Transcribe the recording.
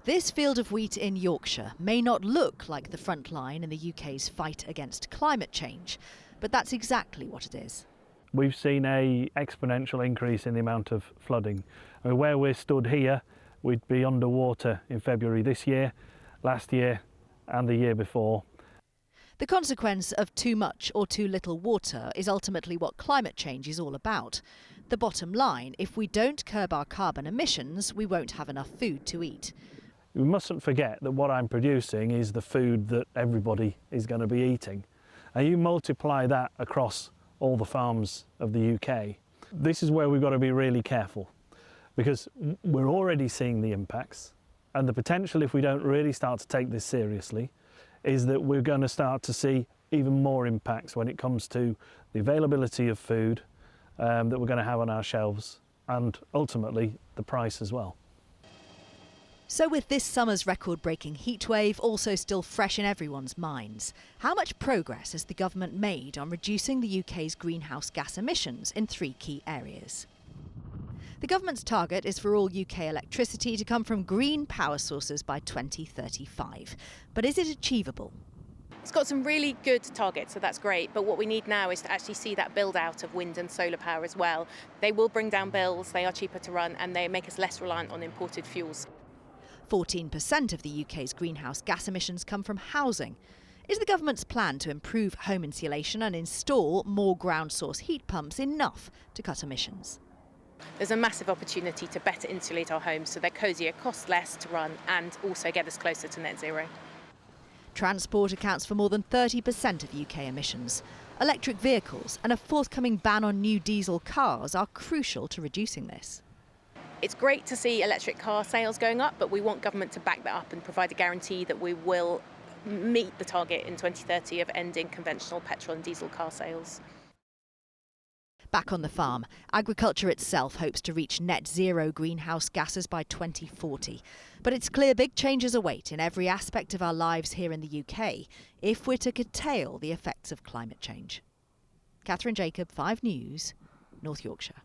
This field of wheat in Yorkshire may not look like the front line in the UK's fight against climate change, but that's exactly what it is. We've seen an exponential increase in the amount of flooding. I mean, where we're stood here, we'd be underwater in February this year, last year and the year before. The consequence of too much or too little water is ultimately what climate change is all about. The bottom line, if we don't curb our carbon emissions, we won't have enough food to eat. We mustn't forget that what I'm producing is the food that everybody is going to be eating. And you multiply that across all the farms of the UK. This is where we've got to be really careful, because we're already seeing the impacts, and the potential, if we don't really start to take this seriously, is that we're going to start to see even more impacts when it comes to the availability of food that we're going to have on our shelves, and ultimately the price as well. So with this summer's record-breaking heatwave also still fresh in everyone's minds, how much progress has the government made on reducing the UK's greenhouse gas emissions in 3 key areas? The government's target is for all UK electricity to come from green power sources by 2035. But is it achievable? It's got some really good targets, so that's great. But what we need now is to actually see that build out of wind and solar power as well. They will bring down bills, they are cheaper to run, and they make us less reliant on imported fuels. 14% of the UK's greenhouse gas emissions come from housing. Is the government's plan to improve home insulation and install more ground source heat pumps enough to cut emissions? There's a massive opportunity to better insulate our homes so they're cosier, cost less to run, and also get us closer to net zero. Transport accounts for more than 30% of UK emissions. Electric vehicles and a forthcoming ban on new diesel cars are crucial to reducing this. It's great to see electric car sales going up, but we want government to back that up and provide a guarantee that we will meet the target in 2030 of ending conventional petrol and diesel car sales. Back on the farm, agriculture itself hopes to reach net zero greenhouse gases by 2040. But it's clear big changes await in every aspect of our lives here in the UK if we're to curtail the effects of climate change. Catherine Jacob, 5 News, North Yorkshire.